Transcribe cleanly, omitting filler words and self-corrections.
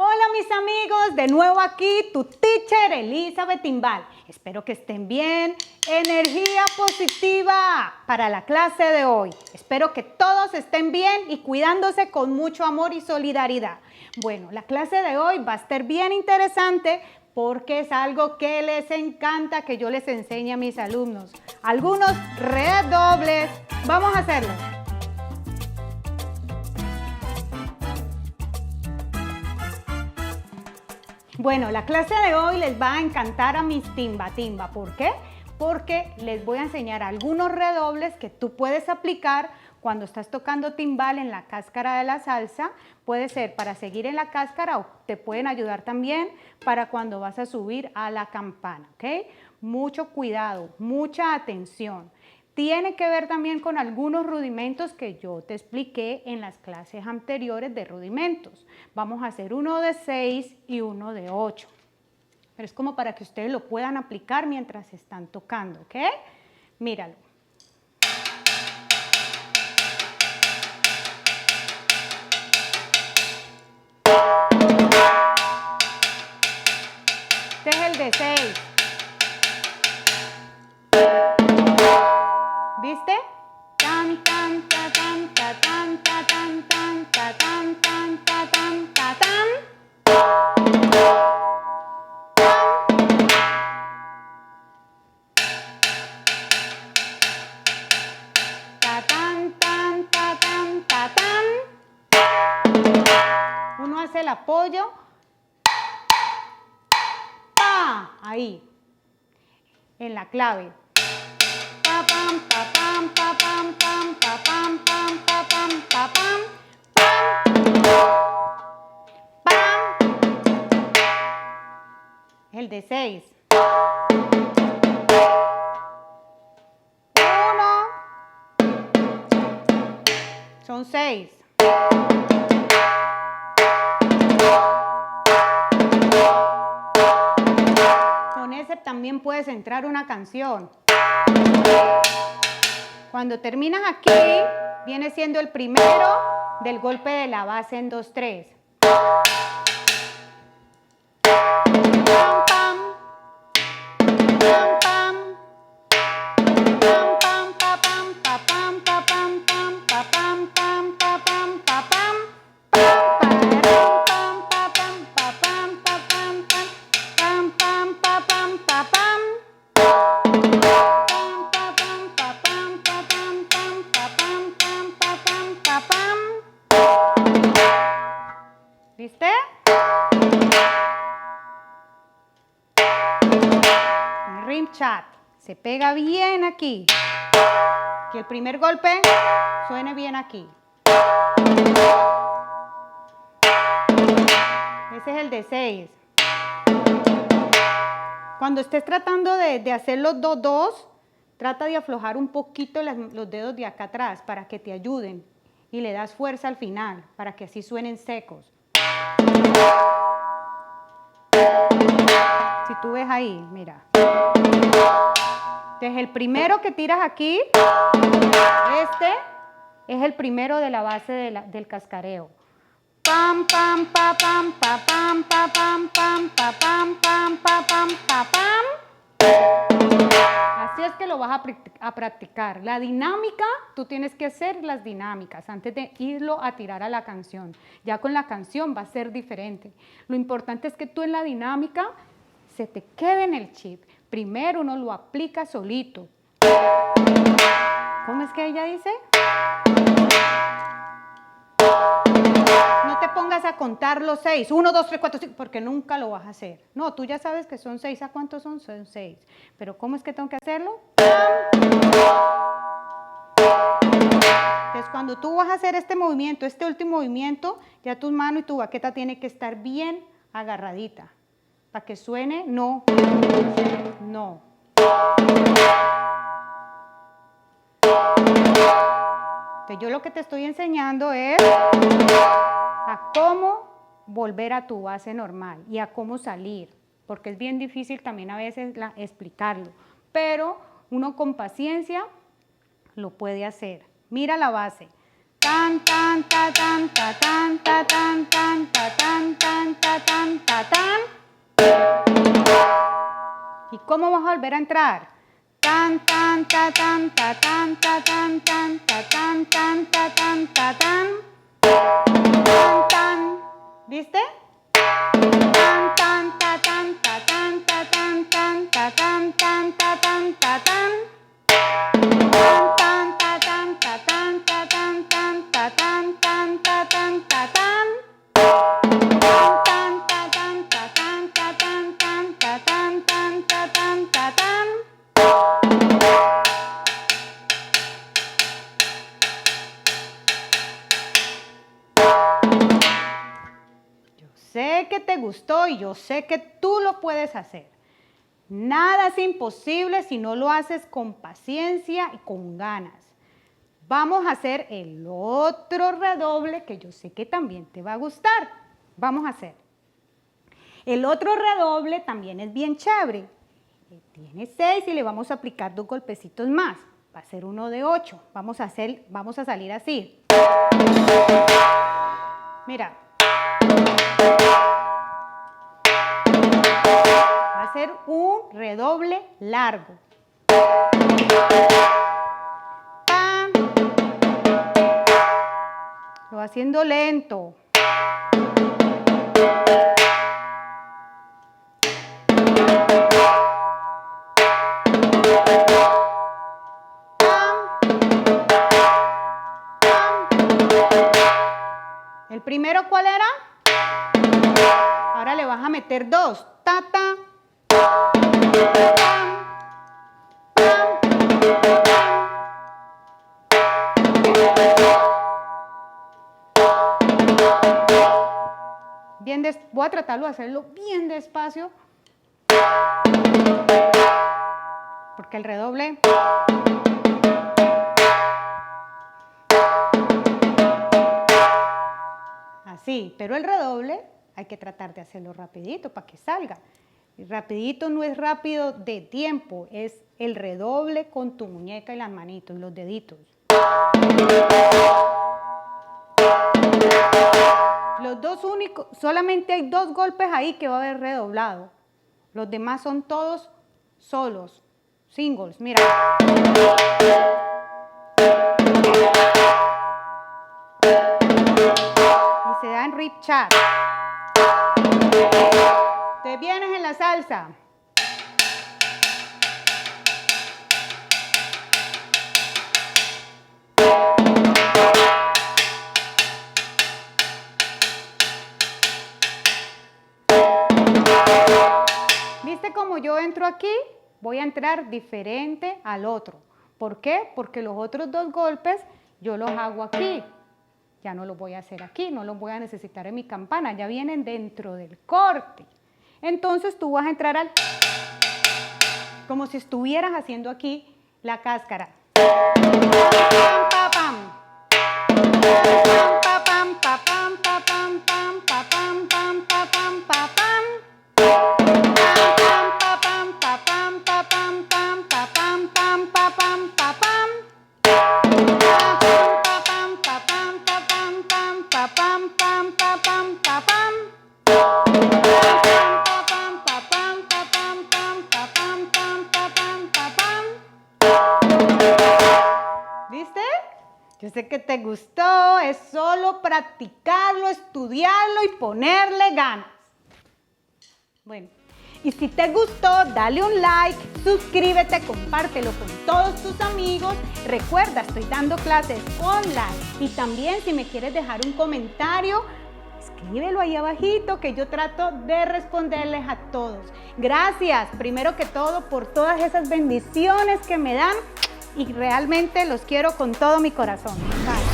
Hola mis amigos, de nuevo aquí tu teacher Elizabeth Timbal. Espero que estén bien. Energía positiva para la clase de hoy. Espero que todos estén bien y cuidándose con mucho amor y solidaridad. Bueno, la clase de hoy va a estar bien interesante porque es algo que les encanta que yo les enseñe a mis alumnos. Algunos redobles. Vamos a hacerlo. Bueno, la clase de hoy les va a encantar a mis timba. ¿Por qué? Porque les voy a enseñar algunos redobles que tú puedes aplicar cuando estás tocando timbal en la cáscara de la salsa. Puede ser para seguir en la cáscara o te pueden ayudar también para cuando vas a subir a la campana, ¿ok? Mucho cuidado, mucha atención. Tiene que ver también con algunos rudimentos que yo te expliqué en las clases anteriores de rudimentos. Vamos a hacer uno de 6 y uno de 8. Pero es como para que ustedes lo puedan aplicar mientras están tocando, ¿ok? Míralo. Este es el de 6. ¿Viste? Tan, tan, ta, tan, ta, tan, ta, tan, tan, ta, tan, tan, ta, tan, ta, tan. Ta, tan, tan, ta, tan, ta, tan. Uno hace el apoyo. ¡Pa! Ahí. En la clave. Pa, pam, pa, pam, pa, pam, pam, pa, pam, pam, pa, pam, pa, pam, pam, pam. El de 6. 1. Son 6. Con ese también puedes entrar una canción. Cuando terminas aquí, viene siendo el primero del golpe de la base en 2-3. Pam, pam. Pam, pam. Pam, pam, pa, pam, pa, pam, pa, pam, pam, pa, pam, pam, pa, pam, pa, pam. ¿Viste? El rim chat se pega bien aquí. Que el primer golpe suene bien aquí. Ese es el de 6. Cuando estés tratando de hacer los 2-2, trata de aflojar un poquito los dedos de acá atrás para que te ayuden. Y le das fuerza al final para que así suenen secos. Si tú ves ahí, mira. Entonces el primero que tiras aquí, este es el primero de la base del cascareo. Pam, pam, pa, pam, pa, pam, pa, pam, pam, pa, pam, pam, pa, pam, pa, pam. Así es que lo vas a practicar. La dinámica, tú tienes que hacer las dinámicas antes de irlo a tirar a la canción. Ya con la canción va a ser diferente. Lo importante es que tú en la dinámica se te quede en el chip. Primero uno lo aplica solito. ¿Cómo es que ella dice? No te pongas a contar los 6, 1, 2, 3, 4, 5, porque nunca lo vas a hacer. No, tú ya sabes que son 6, ¿a cuántos son? Son 6. Pero ¿cómo es que tengo que hacerlo? Entonces, cuando tú vas a hacer este movimiento, este último movimiento, ya tu mano y tu baqueta tienen que estar bien agarradita. Para que suene, no, no. Entonces, yo lo que te estoy enseñando es a cómo volver a tu base normal y a cómo salir, porque es bien difícil también a veces explicarlo, pero uno con paciencia lo puede hacer. Mira la base. Tan, tan, ta, tan, ta, tan, ta, tan, tan, ta, tan, tan, tan, ta, tan, ta, tan. ¿Y cómo vas a volver a entrar? Tan, tan, ta, tan, ta, tan, ta, tan, tan, ta, tan, tan, ta, tan, ta, tan. Tan, tan. ¿Viste? Tan, tan, ta, tan, ta, tan, ta, tan, tan, ta, tan, tan, ta, tan, ta, tan. Tan, tan, ta, tan, ta, tan, ta, tan, tan, ta, tan, tan, ta, tan, ta, tan. Tan, ta, tan, ta, tan, ta, tan, tan, ta, tan, tan, ta, tan, ta, tan. Yo sé que te gustó y yo sé que tú lo puedes hacer. Nada es imposible si no lo haces con paciencia y con ganas. Vamos a hacer el otro redoble que yo sé que también te va a gustar. Vamos a hacer. El otro redoble también es bien chévere. Tiene 6 y le vamos a aplicar 2 golpecitos más. Va a ser uno de 8. Vamos a salir así. Mira. Va a ser un redoble largo. ¡Pam! Lo va haciendo lento. ¿El primero cuál era? Ahora le vas a meter 2. Ta, ta. Voy a tratarlo de hacerlo bien despacio. Porque el redoble... Así, pero el redoble hay que tratar de hacerlo rapidito para que salga. Y rapidito no es rápido de tiempo, es el redoble con tu muñeca y las manitos, los deditos. Los dos únicos, solamente hay 2 golpes ahí que va a haber redoblado. Los demás son todos solos, singles, mira. Y se da en rip chat. Te vienes en la salsa. ¿Viste cómo yo entro aquí? Voy a entrar diferente al otro. ¿Por qué? Porque los otros 2 golpes yo los hago aquí. Ya no los voy a hacer aquí, no los voy a necesitar en mi campana, ya vienen dentro del corte. Entonces tú vas a entrar como si estuvieras haciendo aquí la cáscara. ¿Viste? Yo sé que te gustó, es solo practicarlo, estudiarlo y ponerle ganas. Bueno, y si te gustó, dale un like, suscríbete, compártelo con todos tus amigos. Recuerda, estoy dando clases online. Y también si me quieres dejar un comentario, escríbelo ahí abajito que yo trato de responderles a todos. Gracias, primero que todo, por todas esas bendiciones que me dan y realmente los quiero con todo mi corazón. Bye.